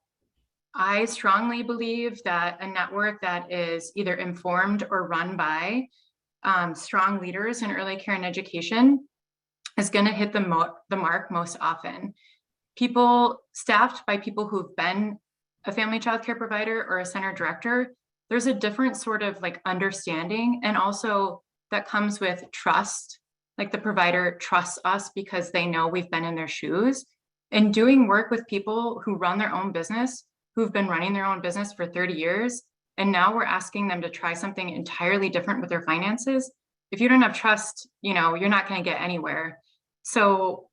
I strongly believe that a network that is either informed or run by strong leaders in early care and education is going to hit the mark most often. People staffed by people who've been a family child care provider or a center director, there's a different sort of understanding, and also that comes with trust. Like the provider trusts us because they know we've been in their shoes. And doing work with people who run their own business, who've been running their own business for 30 years, and now we're asking them to try something entirely different with their finances. If you don't have trust, you're not going to get anywhere. So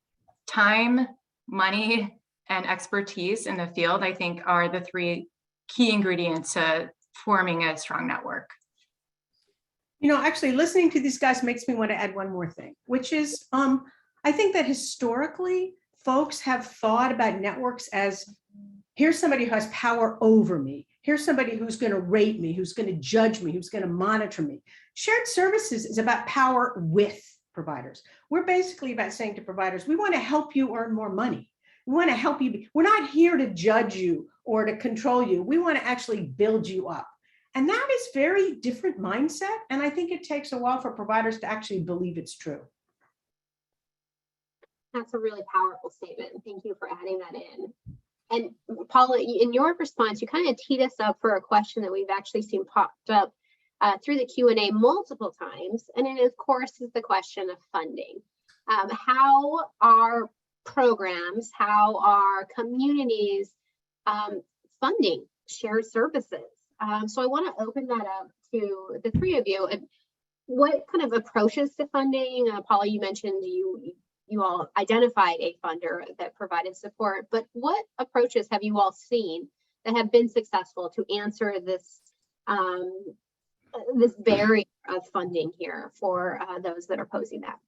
time, money, and expertise in the field, I think, are the three key ingredients to forming a strong network. Actually listening to these guys makes me want to add one more thing, which is I think that historically folks have thought about networks as, here's somebody who has power over me. Here's somebody who's going to rate me, who's going to judge me, who's going to monitor me. Shared services is about power with providers. We're basically about saying to providers, we want to help you earn more money. We want to help you. We're not here to judge you or to control you. We want to actually build you up. And that is very different mindset. And I think it takes a while for providers to actually believe it's true. That's a really powerful statement. Thank you for adding that in. And Paula, in your response, you kind of teed us up for a question that we've actually seen popped up through the Q&A multiple times. And it, of course, is the question of funding. How are programs, how are communities funding shared services? So I want to open that up to the three of you. And what kind of approaches to funding? Paula, you mentioned you all identified a funder that provided support, but what approaches have you all seen that have been successful to answer this this barrier of funding here for those that are posing that?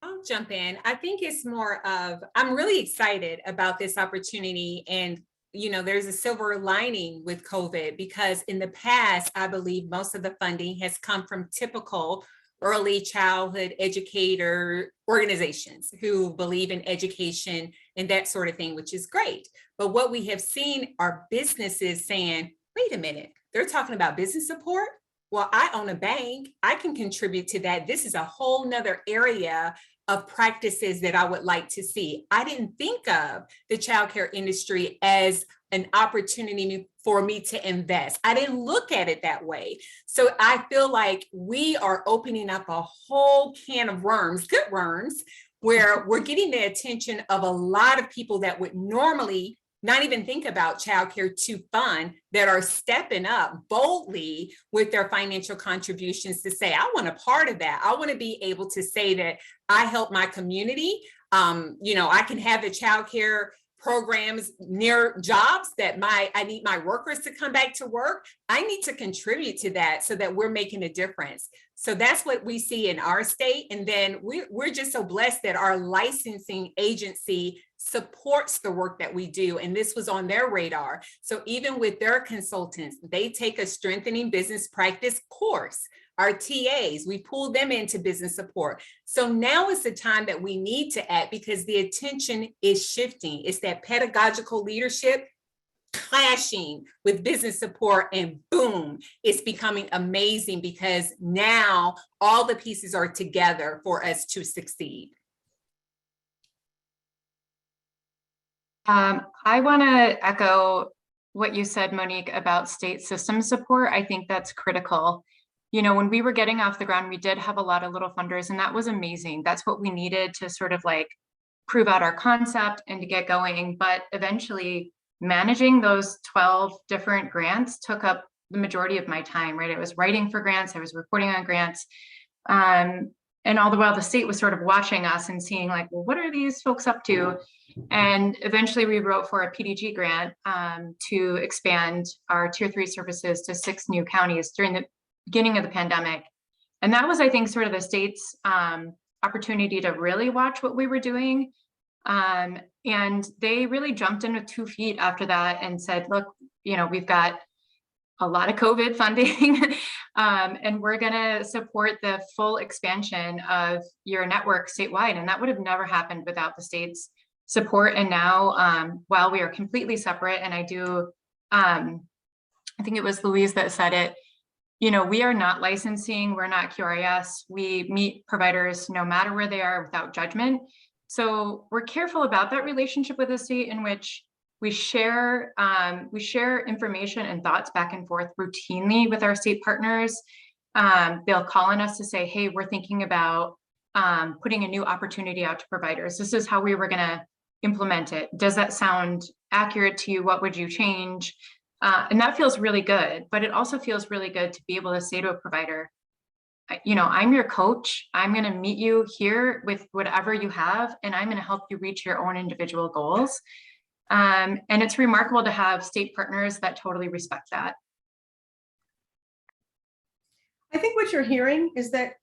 I'll jump in. I think it's more of, I'm really excited about this opportunity, and there's a silver lining with COVID, because in the past, I believe most of the funding has come from typical early childhood educator organizations who believe in education and that sort of thing, which is great. But what we have seen are businesses saying, wait a minute, they're talking about business support? Well, I own a bank. I can contribute to that. This is a whole nother area of practices that I would like to see. I didn't think of the childcare industry as an opportunity for me to invest. I didn't look at it that way. So I feel like we are opening up a whole can of worms, good worms, where we're getting the attention of a lot of people that would normally not even think about childcare to fund, that are stepping up boldly with their financial contributions to say, I want a part of that. I want to be able to say that I help my community. I can have the childcare programs near jobs that I need my workers to come back to work. I need to contribute to that so that we're making a difference. So that's what we see in our state. And then we're just so blessed that our licensing agency supports the work that we do. And this was on their radar. So even with their consultants, they take a strengthening business practice course. Our TAs, we pulled them into business support. So now is the time that we need to act, because the attention is shifting. It's that pedagogical leadership clashing with business support, and boom, it's becoming amazing, because now all the pieces are together for us to succeed. I want to echo what you said, Monique, about state system support. I think that's critical. You know, when we were getting off the ground, we did have a lot of little funders, and that was amazing. That's what we needed to sort of like prove out our concept and to get going. But eventually, managing those 12 different grants took up the majority of my time, right? I was writing for grants, I was reporting on grants. And all the while the state was sort of watching us and seeing like, well, what are these folks up to? And eventually we wrote for a PDG grant to expand our tier 3 services to 6 new counties during the beginning of the pandemic. And that was, I think, sort of the state's opportunity to really watch what we were doing. And they really jumped in with 2 feet after that and said, look, you know, we've got a lot of COVID funding, and we're going to support the full expansion of your network statewide. And that would have never happened without the state's support. And now, while we are completely separate, and I think it was Louise that said it, you know, we are not licensing, we're not QRIS, we meet providers no matter where they are without judgment. So we're careful about that relationship with the state in which we share information and thoughts back and forth routinely with our state partners. They'll call on us to say, hey, we're thinking about putting a new opportunity out to providers. This is how we were going to implement it. Does that sound accurate to you? What would you change? And that feels really good, but it also feels really good to be able to say to a provider, you know, I'm your coach. I'm going to meet you here with whatever you have, and I'm going to help you reach your own individual goals. And it's remarkable to have state partners that totally respect that. I think what you're hearing is that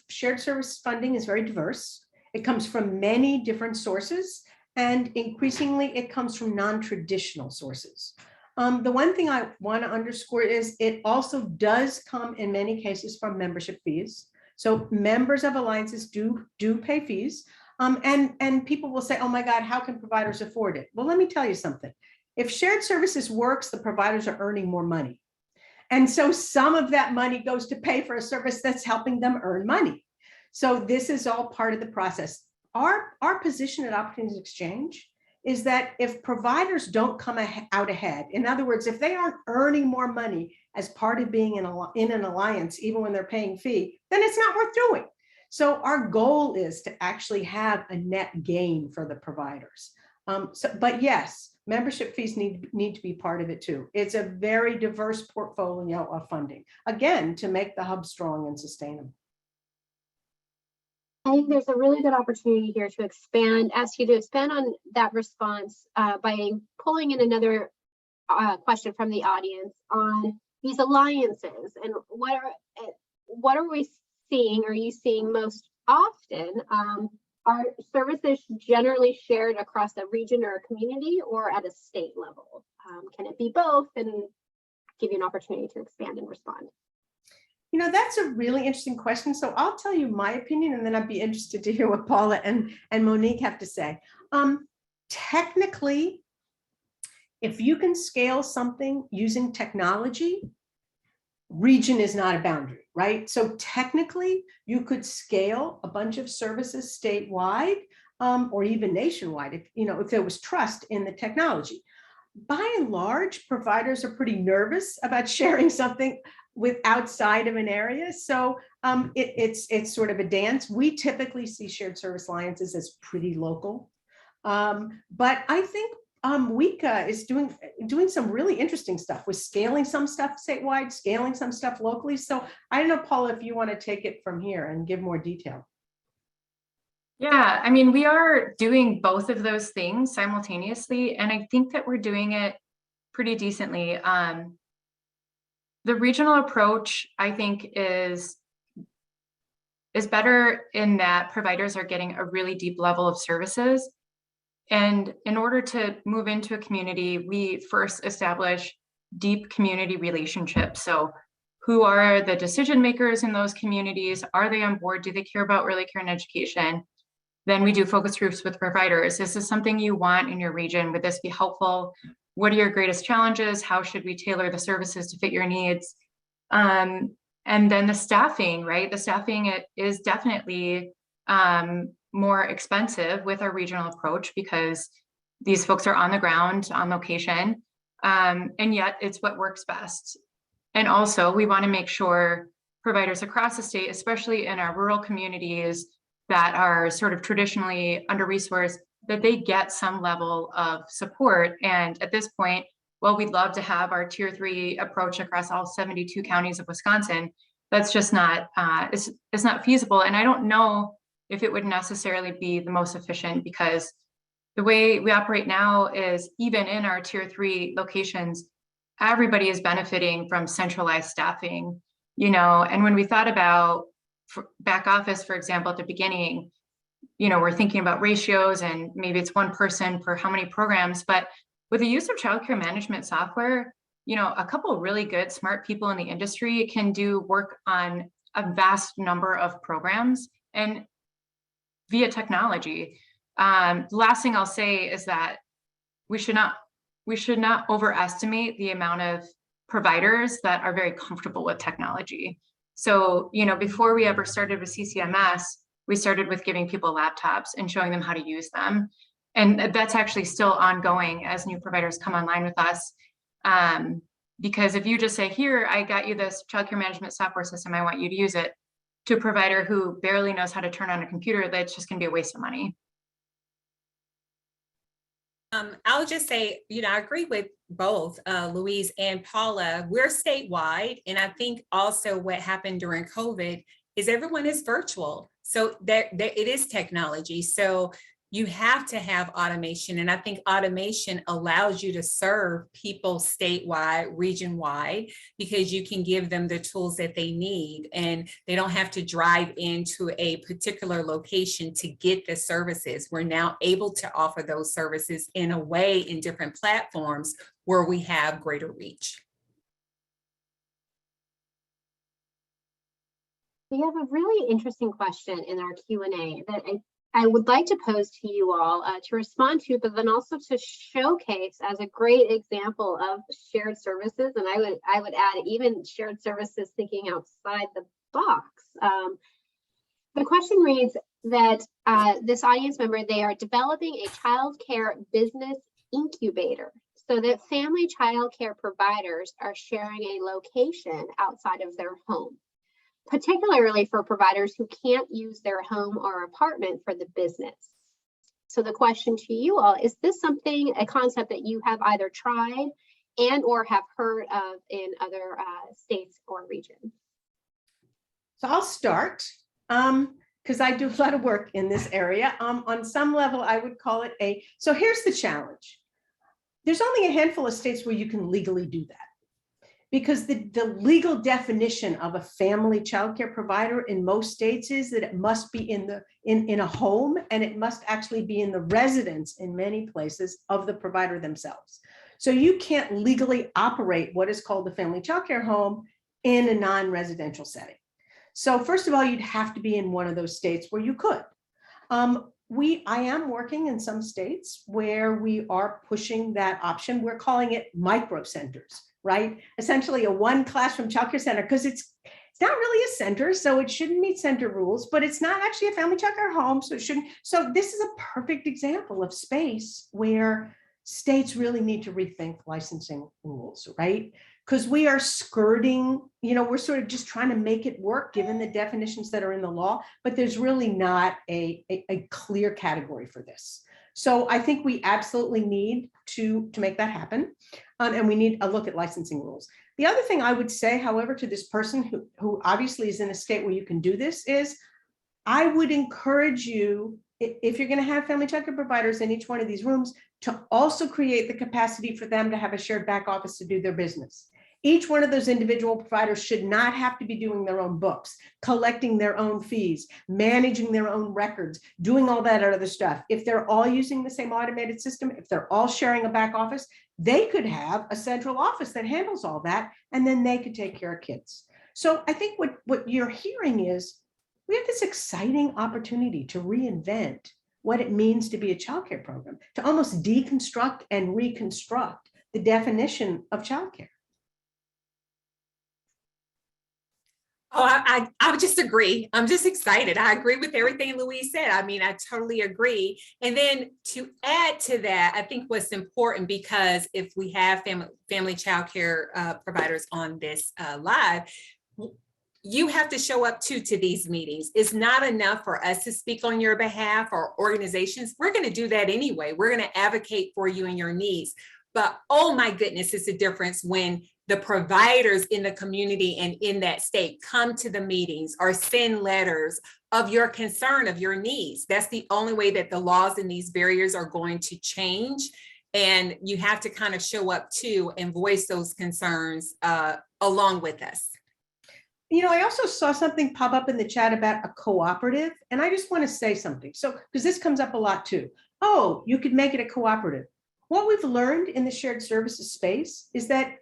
shared service funding is very diverse. It comes from many different sources, and increasingly it comes from non-traditional sources. The one thing I want to underscore is it also does come in many cases from membership fees. So members of alliances do pay fees. And people will say, oh my God, how can providers afford it? Well, let me tell you something. If shared services works, the providers are earning more money. And so some of that money goes to pay for a service that's helping them earn money. So this is all part of the process. Our position at Opportunities Exchange is that if providers don't come out ahead, in other words, if they aren't earning more money as part of being in an alliance, even when they're paying fee, then it's not worth doing. So our goal is to actually have a net gain for the providers. But yes, membership fees need to be part of it too. It's a very diverse portfolio of funding, again, to make the hub strong and sustainable. I think there's a really good opportunity here to ask you to expand on that response by pulling in another question from the audience on these alliances and what are we seeing? Are you seeing most often? Are services generally shared across a region or a community or at a state level? Can it be both? And give you an opportunity to expand and respond. You know, that's a really interesting question. So I'll tell you my opinion, and then I'd be interested to hear what Paula and Monique have to say. Technically, if you can scale something using technology, region is not a boundary, right? So technically, you could scale a bunch of services statewide or even nationwide, if there was trust in the technology. By and large, providers are pretty nervous about sharing something with outside of an area. So it's sort of a dance. We typically see shared service alliances as pretty local. But I think WICA is doing some really interesting stuff with scaling some stuff statewide, scaling some stuff locally. So I don't know, Paula, if you want to take it from here and give more detail. Yeah, I mean, we are doing both of those things simultaneously, and I think that we're doing it pretty decently. The regional approach, I think, is better in that providers are getting a really deep level of services. And in order to move into a community, we first establish deep community relationships. So who are the decision makers in those communities? Are they on board? Do they care about early care and education? Then we do focus groups with providers. Is this something you want in your region? Would this be helpful? What are your greatest challenges? How should we tailor the services to fit your needs? And then the staffing, right? The staffing is definitely more expensive with our regional approach because These folks are on the ground, on location, and yet it's what works best. And also, we want to make sure providers across the state, especially in our rural communities that are sort of traditionally under-resourced, that they get some level of support. And at this point, while we'd love to have our tier 3 approach across all 72 counties of Wisconsin, that's just not, it's not feasible. And I don't know if it would necessarily be the most efficient, because the way we operate now is, even in our tier 3 locations, everybody is benefiting from centralized staffing, and when we thought about back office, for example, at the beginning, we're thinking about ratios and maybe it's one person per how many programs, but with the use of childcare management software, a couple of really good, smart people in the industry can do work on a vast number of programs and via technology. The last thing I'll say is that we should not overestimate the amount of providers that are very comfortable with technology. So, before we ever started with CCMS, we started with giving people laptops and showing them how to use them. And that's actually still ongoing as new providers come online with us. Because if you just say, here, I got you this childcare management software system, I want you to use it, to a provider who barely knows how to turn on a computer, that's just going to be a waste of money. I'll just say, I agree with both Louise and Paula. We're statewide. And I think also what happened during COVID is everyone is virtual. So there it is technology. So you have to have automation. And I think automation allows you to serve people statewide, region-wide, because you can give them the tools that they need. And they don't have to drive into a particular location to get the services. We're now able to offer those services in a way in different platforms where we have greater reach. We have a really interesting question in our Q&A that I would like to pose to you all to respond to, but then also to showcase as a great example of shared services. And I would add even shared services thinking outside the box. The question reads that this audience member, they are developing a child care business incubator so that family child care providers are sharing a location outside of their home, particularly for providers who can't use their home or apartment for the business. So the question to you all, is this a concept that you have either tried and or have heard of in other states or regions? So I'll start because I do a lot of work in this area. On some level, I would call it so here's the challenge. There's only a handful of states where you can legally do that, because the legal definition of a family childcare provider in most states is that it must be in a home, and it must actually be in the residence in many places of the provider themselves. So you can't legally operate what is called the family childcare home in a non-residential setting. So first of all, you'd have to be in one of those states where you could. I am working in some states where we are pushing that option. We're calling it micro centers, right? Essentially a one classroom childcare center, because it's not really a center, so it shouldn't meet center rules, but it's not actually a family childcare home, so it shouldn't. So this is a perfect example of space where states really need to rethink licensing rules, right? Because we are skirting, we're sort of just trying to make it work given the definitions that are in the law, but there's really not a clear category for this. So I think we absolutely need to make that happen. And we need a look at licensing rules. The other thing I would say, however, to this person who obviously is in a state where you can do this is, I would encourage you, if you're going to have family childcare providers in each one of these rooms, to also create the capacity for them to have a shared back office to do their business. Each one of those individual providers should not have to be doing their own books, collecting their own fees, managing their own records, doing all that other stuff. If they're all using the same automated system, if they're all sharing a back office, they could have a central office that handles all that, and then they could take care of kids. So I think what you're hearing is we have this exciting opportunity to reinvent what it means to be a childcare program, to almost deconstruct and reconstruct the definition of childcare. Oh, I would just agree. I'm just excited. I agree with everything Louise said. I mean, I totally agree. And then to add to that, I think what's important, because if we have family child care providers on this live, you have to show up to these meetings. It's not enough for us to speak on your behalf or organizations. We're going to do that anyway. We're going to advocate for you and your needs. But oh my goodness, it's a difference when the providers in the community and in that state come to the meetings or send letters of your concern, of your needs. That's the only way that the laws and these barriers are going to change. And you have to kind of show up to and voice those concerns along with us. You know, I also saw something pop up in the chat about a cooperative, and I just want to say something. So, because this comes up a lot too. Oh, you could make it a cooperative. What we've learned in the shared services space is that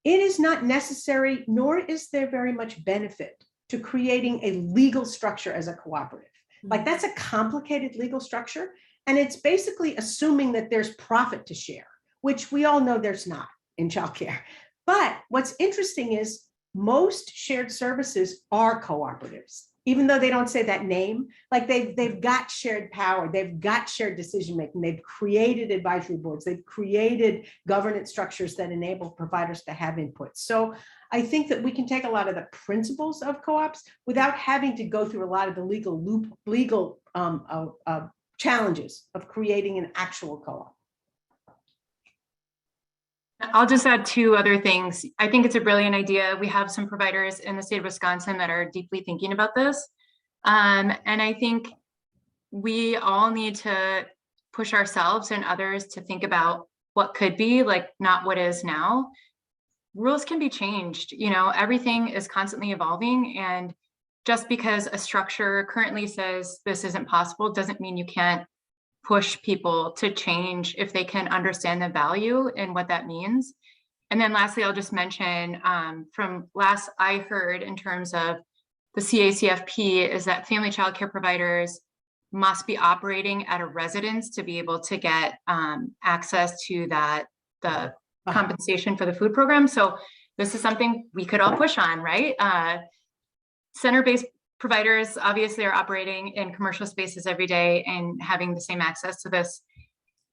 it is not necessary, nor is there very much benefit to creating a legal structure as a cooperative. Like, that's a complicated legal structure, and it's basically assuming that there's profit to share, which we all know there's not in childcare. But what's interesting is most shared services are cooperatives, even though they don't say that name. Like, they've got shared power, they've got shared decision making, they've created advisory boards, they've created governance structures that enable providers to have input. So I think that we can take a lot of the principles of co-ops without having to go through a lot of the legal challenges of creating an actual co-op. I'll just add two other things. I think it's a brilliant idea. We have some providers in the state of Wisconsin that are deeply thinking about this. And I think we all need to push ourselves and others to think about what could be, like, not what is now. Rules can be changed. You know, everything is constantly evolving. And just because a structure currently says this isn't possible doesn't mean you can't push people to change if they can understand the value and what that means. And then lastly, I'll just mention from last I heard in terms of the CACFP is that family child care providers must be operating at a residence to be able to get access to the compensation for the food program. So this is something we could all push on, right? Center-based providers obviously are operating in commercial spaces every day and having the same access to this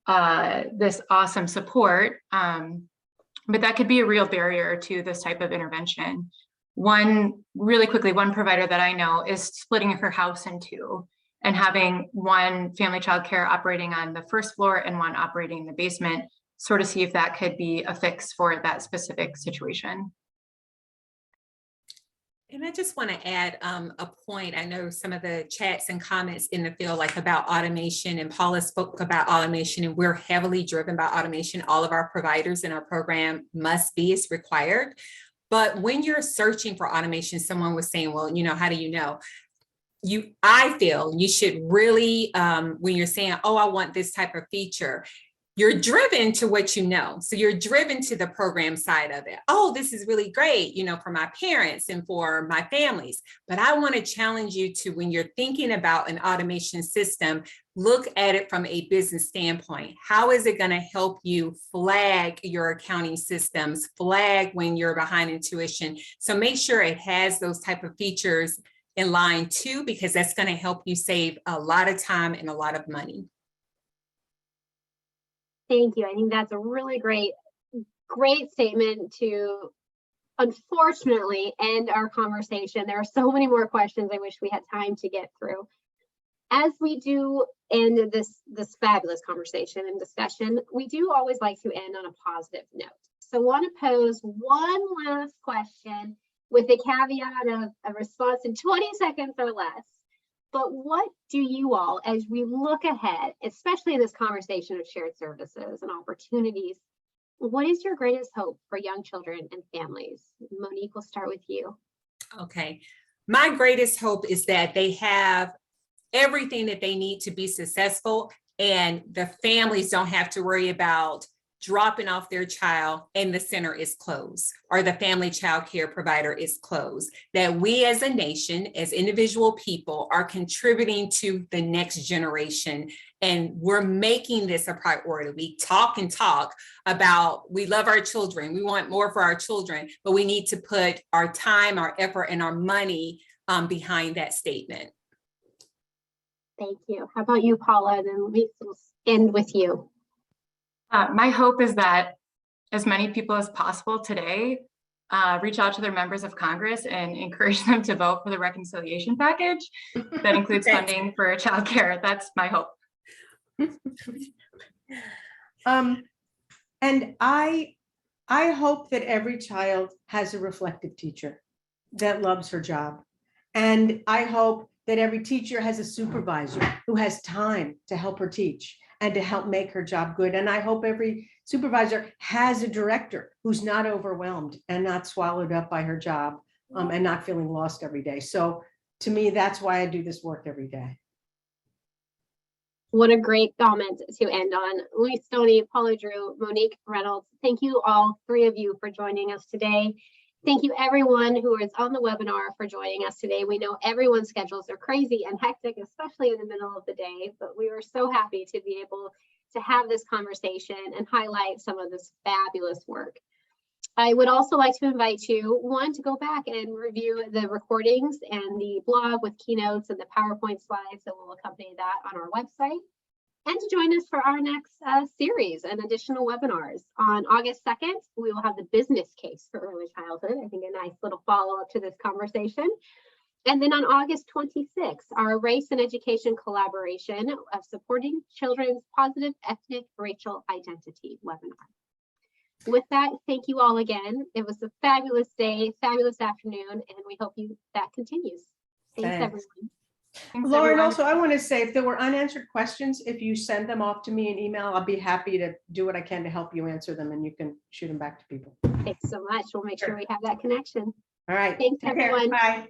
awesome support. But that could be a real barrier to this type of intervention. Really quickly, one provider that I know is splitting her house in two and having one family child care operating on the first floor and one operating in the basement, sort of see if that could be a fix for that specific situation. And I just want to add a point. I know some of the chats and comments in the field, like about automation, and Paula spoke about automation, and we're heavily driven by automation. All of our providers in our program must be, it's required. But when you're searching for automation, someone was saying, well, you know, how do you know? I feel you should really, when you're saying, oh, I want this type of feature, you're driven to what you know. So you're driven to the program side of it. Oh, this is really great, you know, for my parents and for my families. But I want to challenge you to, when you're thinking about an automation system, look at it from a business standpoint. How is it going to help you flag your accounting systems, flag when you're behind in tuition? So make sure it has those type of features in line too, because that's going to help you save a lot of time and a lot of money. Thank you. I think that's a really great statement to, unfortunately, end our conversation. There are so many more questions I wish we had time to get through. As we do end this fabulous conversation and discussion, we do always like to end on a positive note. So I want to pose one last question with the caveat of a response in 20 seconds or less. But what do you all, as we look ahead, especially in this conversation of shared services and opportunities, what is your greatest hope for young children and families? Monique, we'll start with you. Okay. My greatest hope is that they have everything that they need to be successful, and the families don't have to worry about dropping off their child and the center is closed or the family child care provider is closed. That we as a nation, as individual people, are contributing to the next generation And we're making this a priority. We talk and talk about, we love our children. We want more for our children, but we need to put our time, our effort, and our money behind that statement. Thank you. How about you, Paula? And then Lisa will end with you. My hope is that as many people as possible today reach out to their members of Congress and encourage them to vote for the reconciliation package that includes funding for childcare. That's my hope. And I hope that every child has a reflective teacher that loves her job. And I hope that every teacher has a supervisor who has time to help her teach and to help make her job good. And I hope every supervisor has a director who's not overwhelmed and not swallowed up by her job and not feeling lost every day. So to me, that's why I do this work every day. What a great comment to end on. Louise Stoney, Paula Drew, Monique Reynolds, thank you all three of you for joining us today. Thank you everyone who is on the webinar for joining us today. We know everyone's schedules are crazy and hectic, especially in the middle of the day, but we were so happy to be able to have this conversation and highlight some of this fabulous work. I would also like to invite you, one, to go back and review the recordings and the blog with keynotes and the PowerPoint slides that will accompany that on our website, and to join us for our next series and additional webinars. On August 2nd, we will have the business case for early childhood. I think a nice little follow-up to this conversation. And then on August 26th, our race and education collaboration of supporting children's positive ethnic racial identity webinar. With that, thank you all again. It was a fabulous day, fabulous afternoon, and we hope that continues. Thanks. Everyone. Thanks, Lauren, everyone. also, I want to say, if there were unanswered questions, if you send them off to me in email, I'll be happy to do what I can to help you answer them, and you can shoot them back to people. Thanks so much. We'll make sure we have that connection. All right. Thanks, Take care. everyone. Bye.